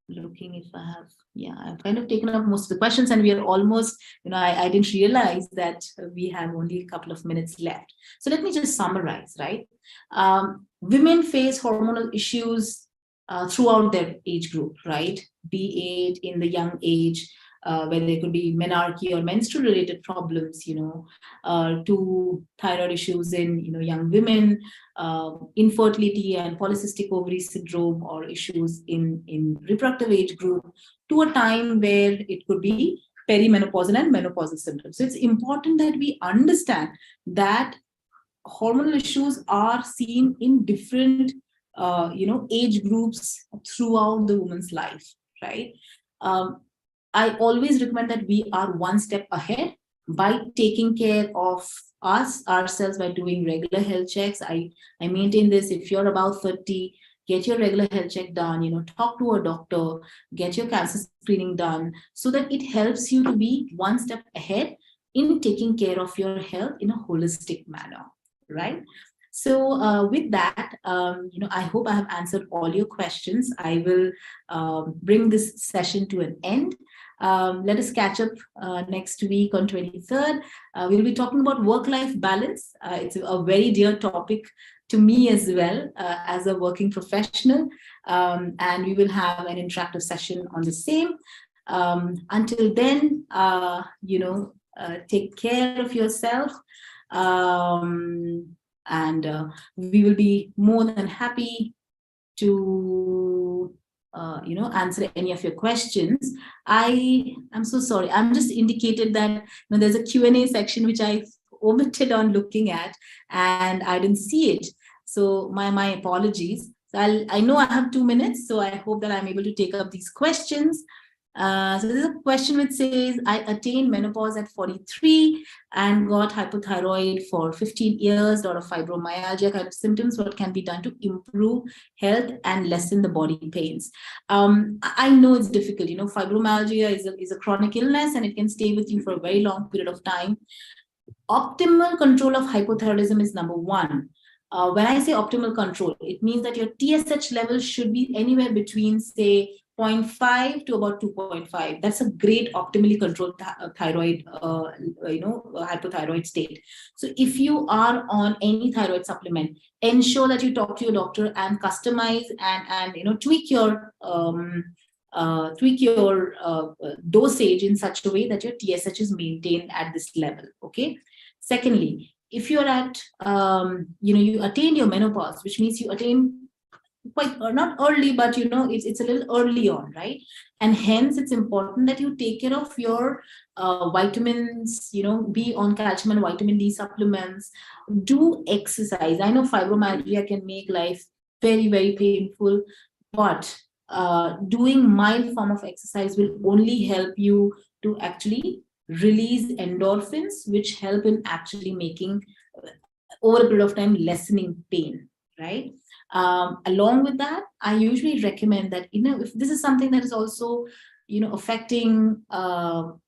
looking if I have, I've kind of taken up most of the questions, and we are almost, I didn't realize that we have only a couple of minutes left. So let me just summarize, right? Women face hormonal issues throughout their age group, right? Be it in the young age, where there could be menarche or menstrual related problems, to thyroid issues in, young women, infertility and polycystic ovary syndrome or issues in reproductive age group, to a time where it could be perimenopausal and menopausal symptoms. So it's important that we understand that hormonal issues are seen in different age groups throughout the woman's life, right? I always recommend that we are one step ahead by taking care of ourselves by doing regular health checks. I maintain this. If you're about 30, get your regular health check done, talk to a doctor, get your cancer screening done, so that it helps you to be one step ahead in taking care of your health in a holistic manner, right? So with that, I hope I have answered all your questions. I will bring this session to an end. Let us catch up next week on 23rd. We'll be talking about work-life balance. It's a very dear topic to me as well as a working professional. And we will have an interactive session on the same. Until then, take care of yourself. And we will be more than happy to answer any of your questions. I'm so sorry, I'm just indicated that there's a Q&A section which I omitted on looking at, and I didn't see it, so my apologies. So I know I have 2 minutes, so I hope that I'm able to take up these questions. So there's a question which says, I attained menopause at 43 and got hypothyroid for 15 years, a lot of fibromyalgia kind of symptoms. What can be done to improve health and lessen the body pains? I know it's difficult. Fibromyalgia is a chronic illness, and it can stay with you for a very long period of time. Optimal control of hypothyroidism is number one. When I say optimal control, it means that your TSH level should be anywhere between, say, 0.5 to about 2.5. That's a great optimally controlled thyroid, hypothyroid state. So if you are on any thyroid supplement, ensure that you talk to your doctor and customize and tweak your dosage in such a way that your TSH is maintained at this level. Okay. Secondly, if you're at you attain your menopause, which means you attain quite not early, but it's a little early on, right? And hence it's important that you take care of your vitamins, be on calcium and vitamin D supplements, do exercise. I know fibromyalgia can make life very, very painful, but doing mild form of exercise will only help you to actually release endorphins, which help in actually making over a period of time lessening pain, right? Along with that, I usually recommend that if this is something that is also affecting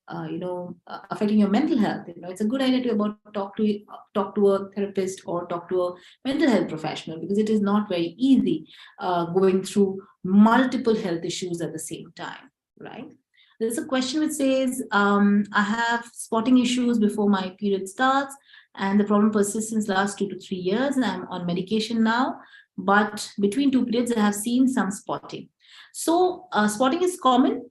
affecting your mental health, it's a good idea to talk to a therapist or talk to a mental health professional, because it is not very easy going through multiple health issues at the same time, right? There's a question which says, I have spotting issues before my period starts, and the problem persists since last 2 to 3 years, and I'm on medication now, but between 2 periods I have seen some spotting. So spotting is common,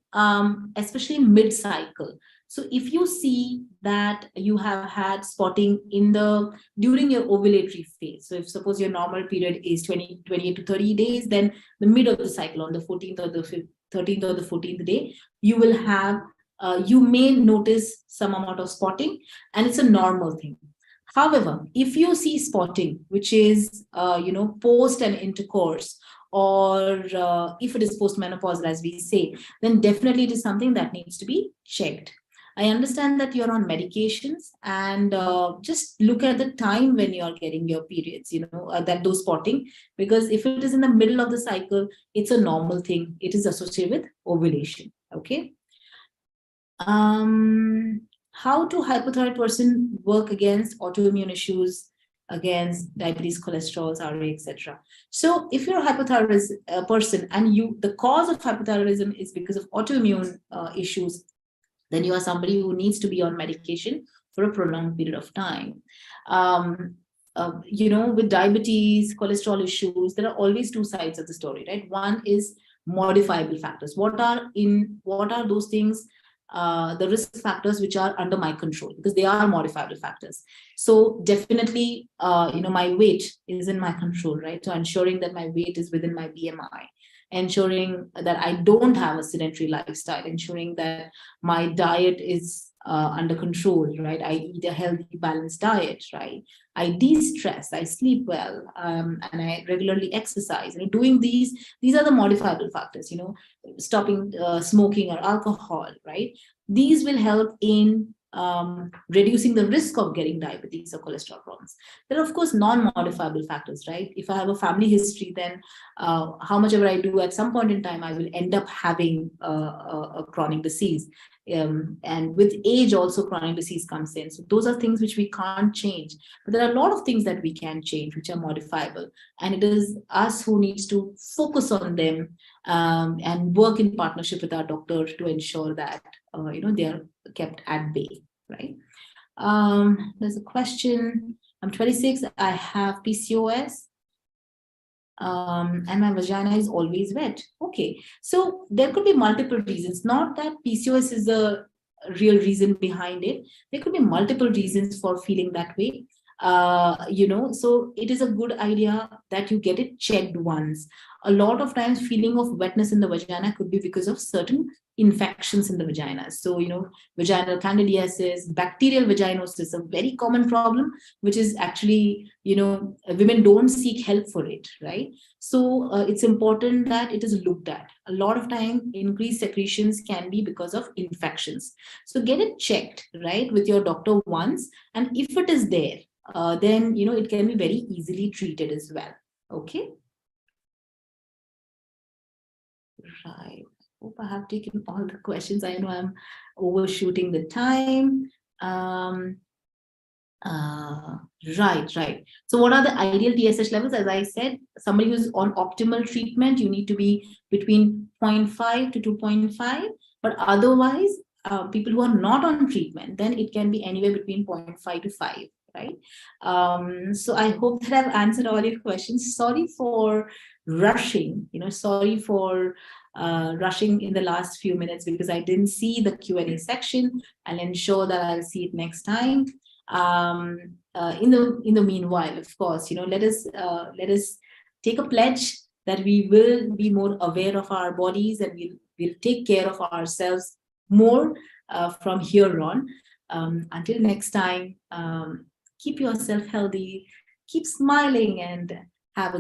especially mid-cycle. So if you see that you have had spotting during your ovulatory phase, so if suppose your normal period is 28 to 30 days, then the mid of the cycle, on the 14th or the 13th or the 14th day, you will have you may notice some amount of spotting, and it's a normal thing. However, if you see spotting, which is, post and intercourse, or if it is post-menopausal, as we say, then definitely it is something that needs to be checked. I understand that you're on medications, and just look at the time when you're getting your periods, that those spotting, because if it is in the middle of the cycle, it's a normal thing. It is associated with ovulation. Okay. How to hypothyroid person work against autoimmune issues, against diabetes, cholesterol, RA, etc. So if you're a hypothyroid person and the cause of hypothyroidism is because of autoimmune issues, then you are somebody who needs to be on medication for a prolonged period of time. With diabetes, cholesterol issues, there are always two sides of the story, right? One is modifiable factors. What are those things? The risk factors which are under my control, because they are modifiable factors. So definitely, my weight is in my control, right? So ensuring that my weight is within my BMI, ensuring that I don't have a sedentary lifestyle, ensuring that my diet is under control, right? I eat a healthy, balanced diet, right? I de-stress, I sleep well, and I regularly exercise. Doing these are the modifiable factors, stopping smoking or alcohol, right? These will help in reducing the risk of getting diabetes or cholesterol problems. There are, of course, non-modifiable factors, right? If I have a family history, then how much ever I do, at some point in time, I will end up having a chronic disease. And with age, also chronic disease comes in. So those are things which we can't change. But there are a lot of things that we can change, which are modifiable. And it is us who needs to focus on them and work in partnership with our doctor to ensure that they are kept at bay, right? There's a question. I'm 26. I have PCOS. And my vagina is always wet. Okay, so there could be multiple reasons. Not that PCOS is the real reason behind it. There could be multiple reasons for feeling that way. So it is a good idea that you get it checked once. A lot of times, feeling of wetness in the vagina could be because of certain infections in the vagina. So, vaginal candidiasis, bacterial vaginosis, a very common problem, which is actually, women don't seek help for it, right? So it's important that it is looked at. A lot of time, increased secretions can be because of infections. So get it checked, right, with your doctor once. And if it is there, then, it can be very easily treated as well. Okay. Right. Hope I have taken all the questions. I know I'm overshooting the time. Right. So what are the ideal TSH levels? As I said, somebody who's on optimal treatment, you need to be between 0.5 to 2.5. But otherwise, people who are not on treatment, then it can be anywhere between 0.5 to 5. Right. So I hope that I've answered all your questions. Sorry for rushing. Sorry for rushing in the last few minutes because I didn't see the Q&A section. I'll ensure that I'll see it next time. In the meanwhile, of course, let us take a pledge that we will be more aware of our bodies and we'll take care of ourselves more from here on. Until next time, keep yourself healthy, keep smiling, and have a